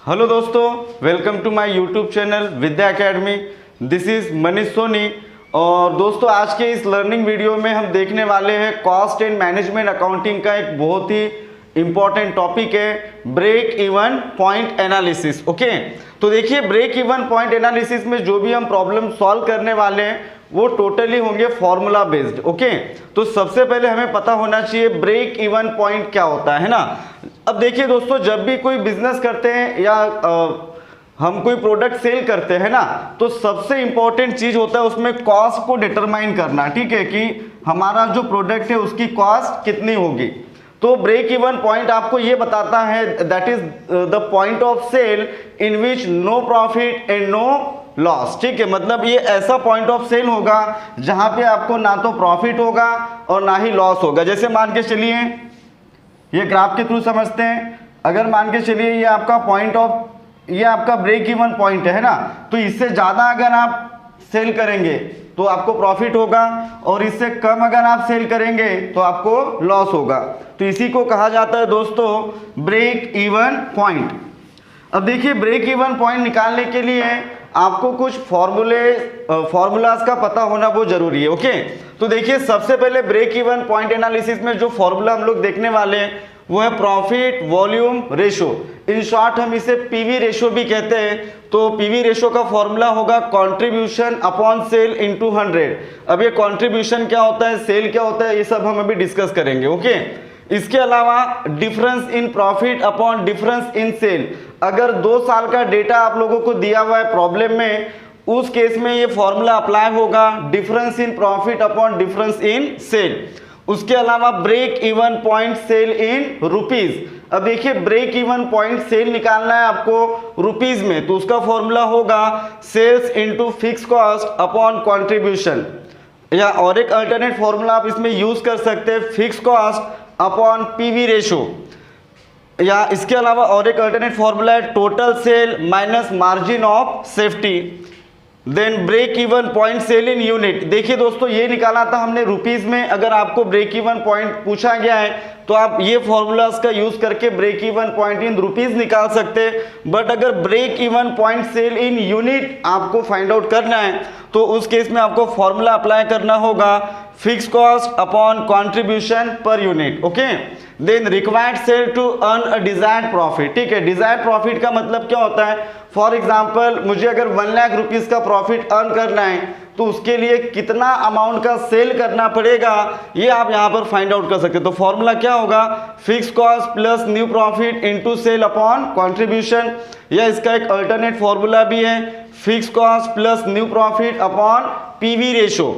Hello दोस्तों, welcome to my YouTube channel Vidya Academy. This is Manish Soni. और दोस्तों, आज के इस लर्निंग वीडियो में हम देखने वाले हैं कॉस्ट एंड मैनेजमेंट अकाउंटिंग का एक बहुत ही इम्पॉर्टेंट टॉपिक है, break even point analysis. Okay, तो देखिए, ब्रेक इवन पॉइंट एनालिसिस में जो भी हम प्रॉब्लम सॉल्व करने वाले हैं वो टोटली होंगे फॉर्मूला बेस्ड। ओके, तो सबसे पहले हमें पता होना चाहिए ब्रेक इवन पॉइंट क्या होता है ना। अब देखिए दोस्तों, जब भी कोई बिजनेस करते हैं या हम कोई प्रोडक्ट सेल करते हैं ना, तो सबसे इंपॉर्टेंट चीज होता है उसमें कॉस्ट को डिटरमाइन करना। ठीक है, कि हमारा जो प्रोडक्ट है उसकी कॉस्ट कितनी होगी। तो ब्रेक इवन पॉइंट आपको ये बताता है that is the point of sale in which no profit and no loss. ठीक है, मतलब ये ऐसा पॉइंट ऑफ सेल होगा जहां पे आपको ना तो प्रॉफिट होगा और ना ही लॉस होगा। जैसे मान के चलिए, ये ग्राफ के थ्रू समझते हैं। अगर मान के चलिए ये आपका ब्रेक इवन पॉइंट है ना, तो इससे ज़्यादा अगर आप सेल करेंगे तो आपको प्रॉफिट होगा और इससे कम अगर आप सेल करेंगे तो आपको लॉस होगा। तो इसी को कहा जाता है दोस्तों ब्रेक इवन पॉइंट। अब देखिए, ब्रेक इवन पॉइंट निकालने के लिए आपको कुछ फॉर्मूलाज का पता होना बहुत जरूरी है। ओके, तो देखिए, सबसे पहले ब्रेक इवन पॉइंट एनालिसिस में जो फॉर्मूला हम लोग देखने वाले हैं वो है profit volume ratio. In short हम इसे पीवी रेशो भी कहते हैं। तो पीवी रेशो का फॉर्मूला होगा कंट्रीब्यूशन अपॉन सेल इनटू 100। अब ये कंट्रीब्यूशन क्या होता है, सेल क्या होता है, ये सब हम अभी डिस्कस करेंगे। ओके, इसके अलावा difference in profit upon difference in sale. अगर 2 साल का डेटा आप लोगों को दिया हुआ है प्रॉब्लम में, उस केस में ये फॉर्मूला अप्लाई होगा, difference in profit upon difference in sale. उसके अलावा break even point sale in rupees. अब देखिए, ब्रेक इवन पॉइंट सेल निकालना है आपको रुपीज में, तो उसका फॉर्मूला होगा sales into fix cost upon contribution. या और एक अल्टरनेट फॉर्मूला आप इसमें यूज कर सकते हैं, fix cost upon PV ratio. या इसके अलावा और एक अल्टरनेट फॉर्मूला है total sale minus margin of safety. Then break even point sale in unit. देखिए दोस्तों, ये निकाला था हमने रुपीस में। अगर आपको ब्रेक इवन पॉइंट पूछा गया है तो आप ये फॉर्मूलाज का यूज करके break even point in rupees निकाल सकते हैं। बट अगर break even point sale in unit आपको फाइंड आउट करना है तो उस केस में आपको फॉर्मूला अप्लाई करना होगा fix cost upon contribution per unit. Okay, then required sale to earn a desired profit. ठीक है, डिजायर्ड प्रॉफिट का मतलब क्या होता है, फॉर एग्जाम्पल मुझे अगर 1 लाख रुपीज का प्रॉफिट अर्न करना है तो उसके लिए कितना अमाउंट का सेल करना पड़ेगा ये आप यहाँ पर फाइंड आउट कर सकते हैं। तो फॉर्मूला क्या होगा, fix cost plus new profit into sale upon contribution. या इसका एक अल्टरनेट फॉर्मूला भी है, fix cost plus new profit upon PV ratio.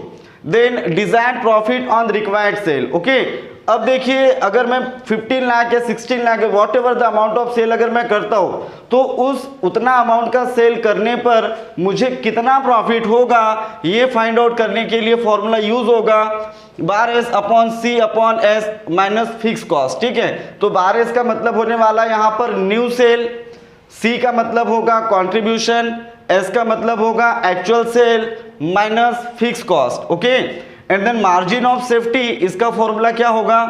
Then desired profit on required sale. Okay, अब देखिए, अगर मैं 15 लाख या 16 lakh whatever the amount of sale अगर मैं करता हूं तो उतना अमाउंट का सेल करने पर मुझे कितना प्रॉफिट होगा ये फाइंड आउट करने के लिए फॉर्मूला यूज होगा bar S upon C upon S minus fix cost. ठीक है, तो बार एस का मतलब होने वाला यहाँ पर न्यू सेल, सी का मतलब होगा कंट्रीब्यूशन, एस का मतलब होगा actual sale minus fix cost. Okay, and then margin of safety, इसका फॉर्मूला क्या होगा,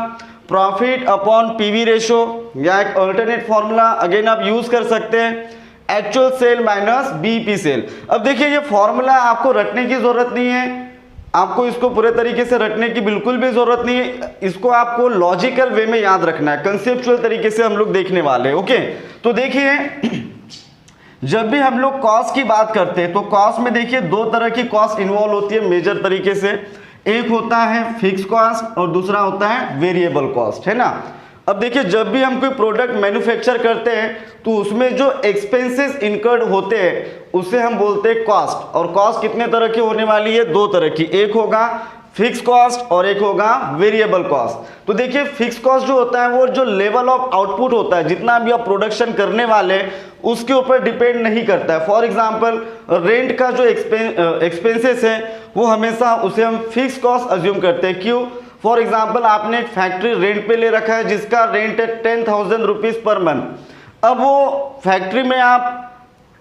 प्रॉफिट अपॉन पीवी रेशो। या एक अल्टरनेट फॉर्मूला अगेन आप यूज कर सकते हैं actual sale minus BEP sale. अब देखिए, ये फॉर्मूला आपको रटने की जरूरत नहीं है, आपको इसको पूरे तरीके से रटने की बिल्कुल भी जरूरत नहीं है। इसको आपको लॉजिकल वे में याद रखना है, कंसेप्चुअल तरीके से हम लोग देखने वाले हैं। ओके, तो देखिए, जब भी हम लोग कॉस्ट की बात करते हैं तो कॉस्ट में देखिए 2 तरह की कॉस्ट इन्वॉल्व होती है मेजर तरीके से। एक होता है फिक्स कॉस्ट और दूसरा होता है वेरिएबल कॉस्ट, है ना। अब देखिए, जब भी हम कोई प्रोडक्ट मैन्युफैक्चर करते हैं तो उसमें जो एक्सपेंसेस इनकर्ड होते हैं उसे हम बोलते हैं कॉस्ट। और कॉस्ट कितने तरह की होने वाली है, 2 तरह की, एक होगा फिक्स कॉस्ट और एक होगा वेरिएबल कॉस्ट। तो देखिए, फिक्स कॉस्ट जो होता है वो जो लेवल ऑफ आउटपुट होता है, जितना भी आप प्रोडक्शन करने वाले उसके ऊपर डिपेंड नहीं करता है। फॉर एग्जांपल, रेंट का जो एक्सपेंसेस है वो हमेशा उसे हम फिक्स कॉस्ट अज्यूम करते हैं। क्यों, फॉर एग्जांपल आपने एक फैक्ट्री रेंट पे ले रखा है जिसका रेंट है 10,000 रुपीज पर मंथ। अब वो फैक्ट्री में आप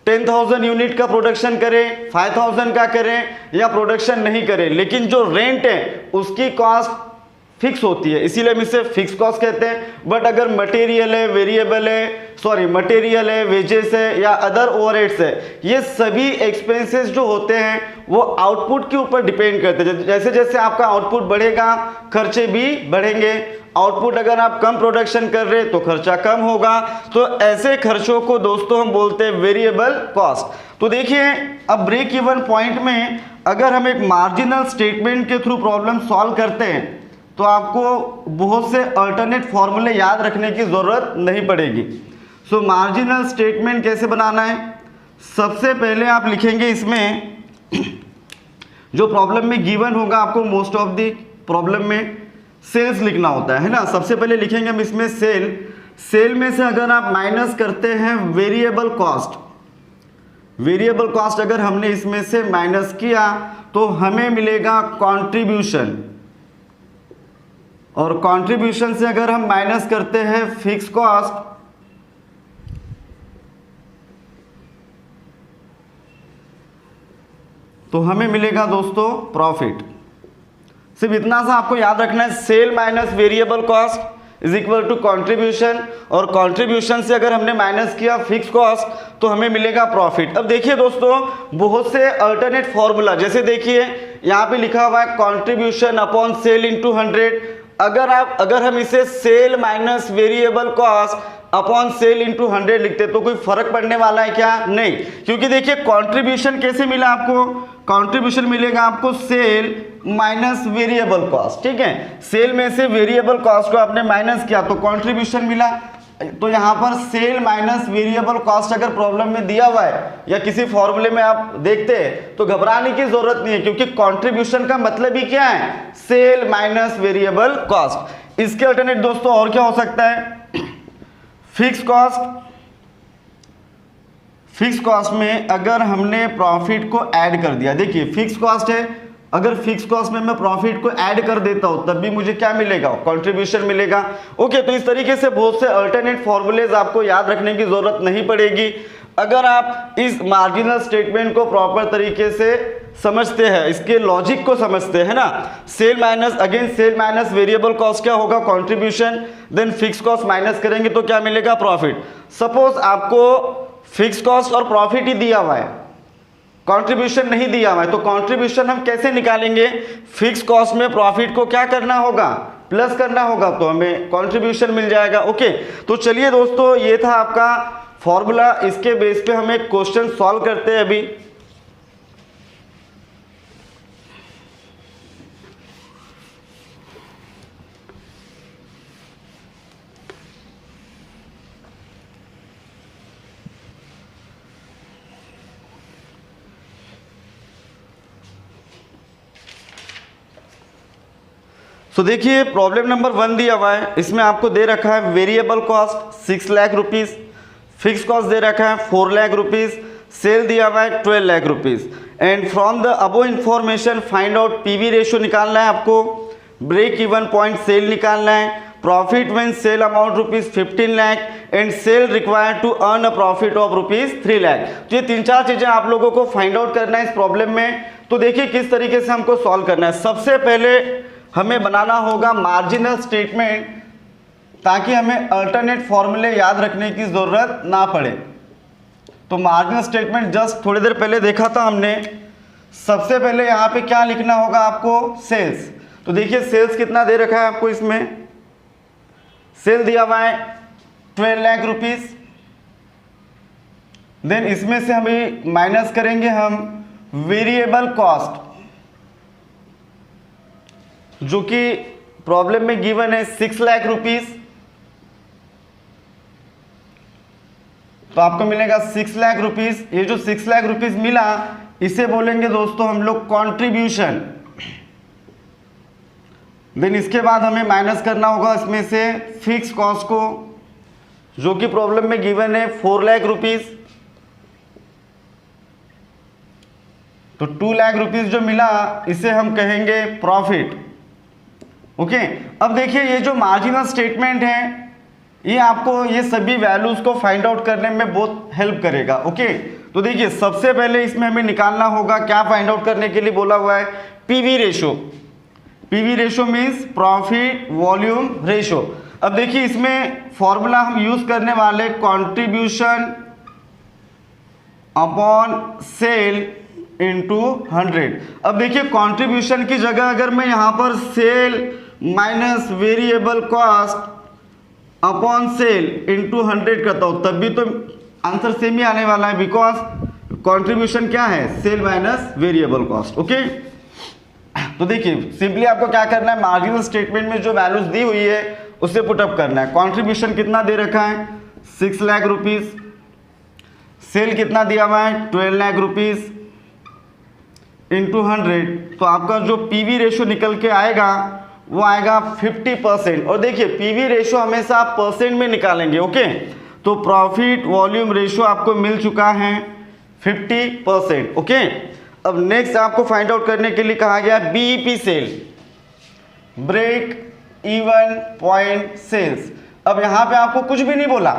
10,000 यूनिट का प्रोडक्शन करें, 5,000 का करें या प्रोडक्शन नहीं करें, लेकिन जो रेंट है उसकी कॉस्ट फिक्स होती है, इसीलिए हम इसे फिक्स कॉस्ट कहते हैं। बट अगर मटेरियल है, वेरिएबल है, मटेरियल है, वेजेस है या अदर ओवरहेड्स है, ये सभी एक्सपेंसेस जो होते हैं वो आउटपुट के ऊपर डिपेंड करते हैं। जैसे जैसे आपका आउटपुट बढ़ेगा खर्चे भी बढ़ेंगे। आउटपुट अगर आप कम प्रोडक्शन कर रहे तो खर्चा कम होगा। तो ऐसे खर्चों को दोस्तों हम बोलते हैं वेरिएबल कॉस्ट। तो देखिए अब ब्रेक इवन पॉइंट में अगर हम एक मार्जिनल स्टेटमेंट के थ्रू प्रॉब्लम सॉल्व करते हैं तो आपको बहुत से अल्टरनेट फॉर्मूले याद रखने की ज़रूरत नहीं पड़ेगी। सो मार्जिनल स्टेटमेंट कैसे बनाना है, सबसे पहले आप लिखेंगे इसमें जो प्रॉब्लम में गिवन होगा, आपको मोस्ट ऑफ द प्रॉब्लम में सेल्स लिखना होता है ना। सबसे पहले लिखेंगे हम इसमें सेल में से अगर आप माइनस करते हैं वेरिएबल कॉस्ट अगर हमने इसमें से माइनस किया तो हमें मिलेगा कंट्रीब्यूशन, और कंट्रीब्यूशन से अगर हम माइनस करते हैं फिक्स कॉस्ट तो हमें मिलेगा दोस्तों प्रॉफिट। सिर्फ इतना सा आपको याद रखना है, sale minus variable cost is equal to contribution, और कंट्रीब्यूशन से अगर हमने माइनस किया फिक्स कॉस्ट तो हमें मिलेगा प्रॉफिट। अब देखिए दोस्तों बहुत से अल्टरनेट फॉर्मूला, जैसे देखिए यहाँ पे लिखा हुआ है कंट्रीब्यूशन अपॉन सेल इंटू 100। अगर हम इसे sale minus variable cost upon sale into 100 लिखते तो कोई फर्क पड़ने वाला है क्या? नहीं, क्योंकि देखिए कंट्रीब्यूशन कैसे मिला आपको, कंट्रीब्यूशन मिलेगा आपको सेल माइनस वेरिएबल कॉस्ट। ठीक है, सेल में से वेरिएबल कॉस्ट को आपने माइनस किया तो कंट्रीब्यूशन मिला। तो यहाँ पर सेल माइनस वेरिएबल कॉस्ट अगर प्रॉब्लम में दिया हुआ है या किसी फॉर्मूले में आप देखते हैं तो घबराने की जरूरत नहीं है, क्योंकि कंट्रीब्यूशन का मतलब ही क्या है, सेल माइनस वेरिएबल कॉस्ट। इसके अल्टरनेट दोस्तों और क्या हो सकता है, फिक्स कॉस्ट में अगर हमने प्रॉफिट को ऐड कर दिया, देखिए फिक्स कॉस्ट है, अगर फिक्स कॉस्ट में मैं प्रॉफिट को ऐड कर देता हूं तब भी मुझे क्या मिलेगा, कंट्रीब्यूशन मिलेगा। ओके, तो इस तरीके से बहुत से अल्टरनेट फॉर्मूलेज आपको याद रखने की जरूरत नहीं पड़ेगी अगर आप इस मार्जिनल स्टेटमेंट को प्रॉपर तरीके से समझते हैं, इसके लॉजिक को समझते हैं ना। सेल माइनस वेरिएबल कॉस्ट क्या होगा, contribution, then fix cost minus करेंगे तो क्या मिलेगा, प्रॉफिट। सपोज आपको फिक्स कॉस्ट और प्रॉफिट ही दिया हुआ है, कंट्रीब्यूशन नहीं दिया हुआ है, तो कंट्रीब्यूशन हम कैसे निकालेंगे, फिक्स कॉस्ट में प्रॉफिट को क्या करना होगा, प्लस करना होगा, तो हमें कंट्रीब्यूशन मिल जाएगा। ओके, तो चलिए दोस्तों ये था आपका फॉर्मूला, इसके बेस पे हम एक क्वेश्चन सॉल्व करते हैं अभी। तो देखिए प्रॉब्लम नंबर 1 दिया हुआ है, इसमें आपको दे रखा है variable cost 6 lakh rupees, fix cost दे रखा है 4 लाख रुपीस, सेल दिया हुआ है 12 lakh rupees. And from the above information find out PV ratio निकालना है आपको, ब्रेक इवन पॉइंट सेल निकालना है, profit when sale amount rupees 15 lakh and sale required to earn a profit of rupees 3 lakh. तो ये 3-4 चीजें आप लोगों को फाइंड आउट करना है इस प्रॉब्लम में। तो देखिए किस तरीके से हमको सॉल्व करना है। सबसे पहले हमें बनाना होगा मार्जिनल स्टेटमेंट, ताकि हमें अल्टरनेट फॉर्मूले याद रखने की जरूरत ना पड़े। तो मार्जिनल स्टेटमेंट जस्ट थोड़ी देर पहले देखा था हमने। सबसे पहले यहाँ पे क्या लिखना होगा आपको, सेल्स। तो देखिए सेल्स कितना दे रखा है आपको, इसमें सेल दिया हुआ है 12 लाख रुपीस। देन इसमें से हमें माइनस करेंगे हम वेरिएबल कॉस्ट, जो कि प्रॉब्लम में गिवन है 6 लाख रुपीस। तो आपको मिलेगा 6 लाख रुपीस। ये जो 6 लाख रुपीस मिला इसे बोलेंगे दोस्तों हम लोग कंट्रीब्यूशन। देन इसके बाद हमें माइनस करना होगा इसमें से फिक्स कॉस्ट को, जो कि प्रॉब्लम में गिवन है 4 लाख रुपीस। तो 2 लाख रुपीस जो मिला इसे हम कहेंगे प्रॉफिट। ओके, अब देखिए ये जो मार्जिनल स्टेटमेंट है ये आपको ये सभी वैल्यूज को फाइंड आउट करने में बहुत हेल्प करेगा। ओके, तो देखिए सबसे पहले इसमें हमें निकालना होगा, क्या फाइंड आउट करने के लिए बोला हुआ है, PV ratio. PV ratio means profit volume ratio. अब देखिए इसमें फॉर्मूला हम यूज करने वाले कंट्रीब्यूशन अपॉन सेल इंटू 100। अब देखिए कंट्रीब्यूशन की जगह अगर मैं यहां पर sale minus variable cost upon sale into 100 करता हूं तब भी तो आंसर सेम ही आने वाला है, बिकॉज कंट्रीब्यूशन क्या है, sale minus variable cost. Okay, तो देखिए सिंपली आपको क्या करना है, मार्जिनल स्टेटमेंट में जो वैल्यूज दी हुई है उससे पुटअप करना है। कंट्रीब्यूशन कितना दे रखा है, 6 लाख रुपीस। सेल कितना दिया हुआ है, 12 लाख रुपीस इंटू 100, तो आपका जो पीवी रेशो निकल के आएगा वो आएगा 50%। और देखिए पीवी रेशो हमेशा आप परसेंट में निकालेंगे। ओके, तो प्रॉफिट वॉल्यूम रेशो आपको मिल चुका है 50%। ओके, अब नेक्स्ट आपको फाइंड आउट करने के लिए कहा गया BEP sale, break even point sales. अब यहां पे आपको कुछ भी नहीं बोला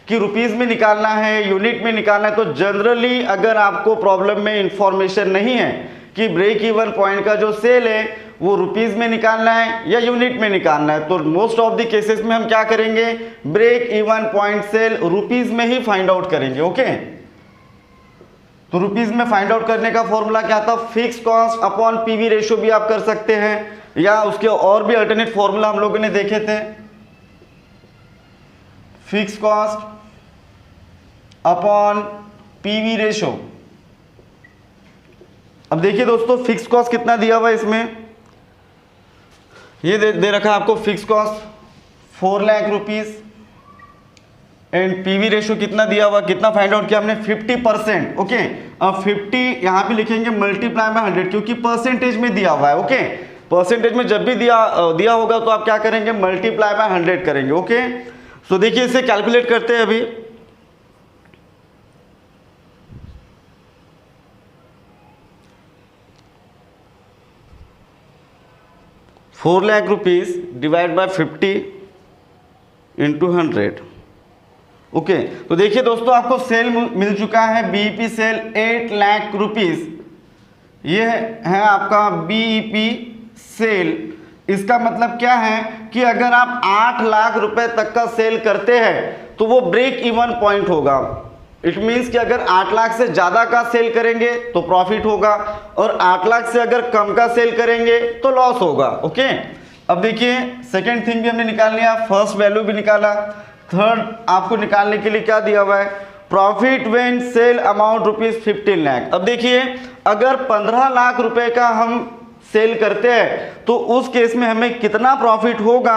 कि रुपीस में निकालना है, यूनिट में निकालना है। तो जनरली अगर आपको प्रॉब्लम में इंफॉर्मेशन नहीं है कि ब्रेक इवन पॉइंट का जो सेल है वो रुपीस में निकालना है या यूनिट में निकालना है, तो मोस्ट ऑफ द केसेस में हम क्या करेंगे, break even point sale rupees में ही फाइंड आउट करेंगे। ओके, तो रुपीस में फाइंड आउट करने का फॉर्मूला क्या था, fix cost upon PV ratio भी आप कर सकते हैं, या उसके और भी अल्टरनेट फॉर्मूला हम लोगों ने देखे थे। Fix cost upon PV ratio. अब देखिए दोस्तों फिक्स कॉस्ट कितना दिया हुआ है इसमें, ये दे रखा है आपको fix cost 4 lakh rupees and PV ratio कितना दिया हुआ, कितना फाइंड आउट किया हमने, 50%। ओके, अब 50 यहां पे लिखेंगे मल्टीप्लाई बाय 100 क्योंकि परसेंटेज में दिया हुआ है। ओके, परसेंटेज में जब भी दिया होगा तो आप क्या करेंगे, मल्टीप्लाई बाय 100 करेंगे। ओके, सो देखिए इसे कैलकुलेट करते हैं अभी। ₹4 lakh divide by 50 into 100। Okay, तो देखिए दोस्तों आपको सेल मिल चुका है बीईपी सेल 8 लाख रुपीस। ये है आपका बीईपी सेल। इसका मतलब क्या है कि अगर आप 8 लाख रुपए तक का सेल करते हैं तो वो ब्रेक इवन पॉइंट होगा। इट मीन्स कि अगर 8 लाख से ज़्यादा का सेल करेंगे तो प्रॉफिट होगा, और 8 लाख से अगर कम का सेल करेंगे तो लॉस होगा। ओके, अब देखिए सेकेंड थिंग भी हमने निकाल लिया, फर्स्ट वैल्यू भी निकाला। थर्ड आपको निकालने के लिए क्या दिया हुआ है, profit when sale amount ₹15 lakh. अब देखिए अगर 15 लाख रुपए का हम सेल करते हैं तो उस केस में हमें कितना प्रॉफिट होगा,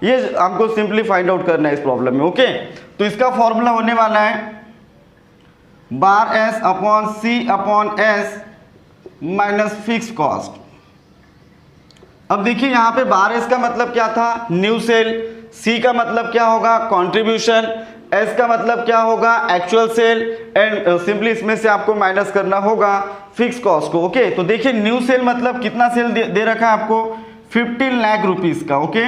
ये हमको सिंपली फाइंड आउट करना है इस प्रॉब्लम में। ओके, तो इसका फॉर्मूला होने वाला है bar S upon C upon S minus fix cost. अब देखिए यहां पे बार एस का मतलब क्या था, न्यू सेल, सी का मतलब क्या होगा, कंट्रीब्यूशन, एस का मतलब क्या होगा, एक्चुअल सेल, एंड सिंपली इसमें से आपको माइनस करना होगा फिक्स कॉस्ट को। ओके, तो देखिए न्यू सेल मतलब कितना सेल दे रखा है आपको, 15 लाख रुपीस का। ओके,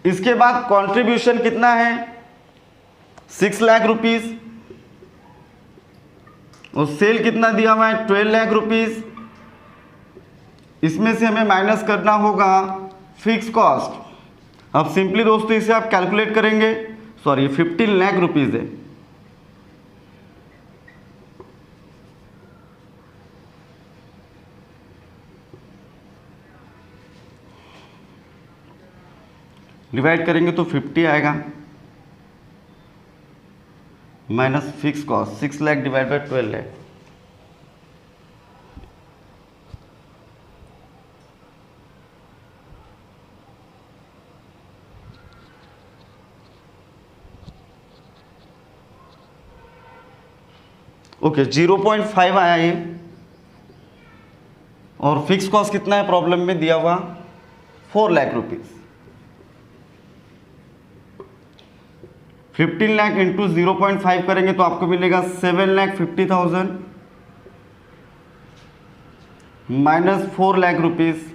इसके बाद कंट्रीब्यूशन कितना है, 6 लाख रुपीस, और सेल कितना दिया हुआ है, 12 लाख रुपीस। इसमें से हमें माइनस करना होगा फिक्स कॉस्ट। अब सिंपली दोस्तों इसे आप कैलकुलेट करेंगे, सॉरी 15 लाख रुपीस है, डिवाइड करेंगे तो 50 आएगा, minus fix cost 6 lakh divide bye 12 lakh. Okay, 0.5 आया ये, और फिक्स कॉस्ट कितना है प्रॉब्लम में दिया हुआ, 4 लाख रुपीस। 15 लाख इंटू 0.5 करेंगे तो आपको मिलेगा 7,50,000 माइनस 4 लाख रुपीस।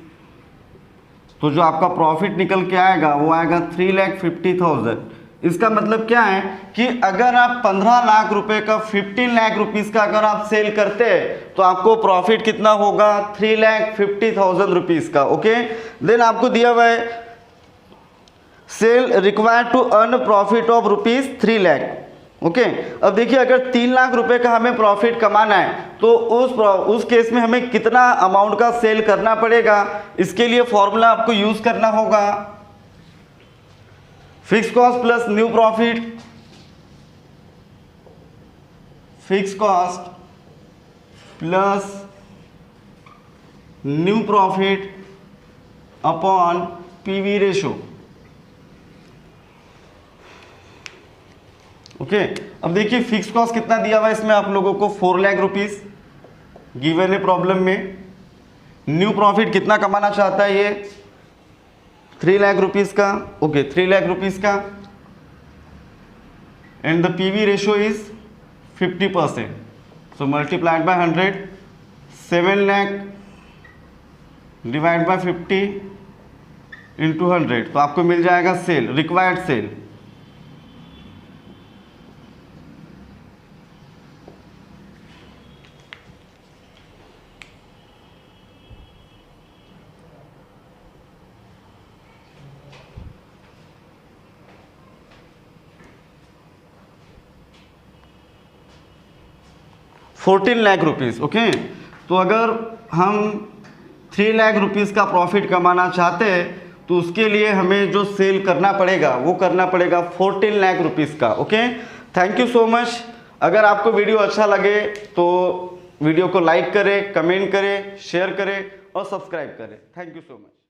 तो जो आपका प्रॉफिट निकल के आएगा वो आएगा 3,50,000। इसका मतलब क्या है कि अगर आप 15 लाख रुपए का 15 लाख रुपीस का अगर आप सेल करते हैं तो आपको प्रॉफिट कितना होगा 3,50,000 रुपीस का। ओके, देन आपको दिया हुआ है sale required to earn profit of rupees 3 lakh. Okay, अब देखिए अगर 3 लाख रुपए का हमें प्रॉफिट कमाना है तो उस केस में हमें कितना अमाउंट का सेल करना पड़ेगा, इसके लिए फॉर्मूला आपको यूज करना होगा fix cost plus new profit, fix cost plus new profit upon PV ratio. Okay, अब देखिए फिक्स कॉस्ट कितना दिया हुआ है इसमें आप लोगों को 4 लाख रुपीस गिवन है प्रॉब्लम में। न्यू प्रॉफिट कितना कमाना चाहता है ये 3 लाख रुपीस का। ओके, 3 लाख रुपीस का and the PV ratio is 50%, so multiplied by 100, 7 lakh divide by 50 into 100, तो आपको मिल जाएगा sale required sale. ₹14 lakh rupees. Okay, तो अगर हम 3 लाख रुपीस का प्रॉफिट कमाना चाहते हैं तो उसके लिए हमें जो सेल करना पड़ेगा वो करना पड़ेगा 14 लाख रुपीस का। Okay, thank you so much. अगर आपको वीडियो अच्छा लगे तो वीडियो को लाइक करें, कमेंट करें, शेयर करें और सब्सक्राइब करें। Thank you so much.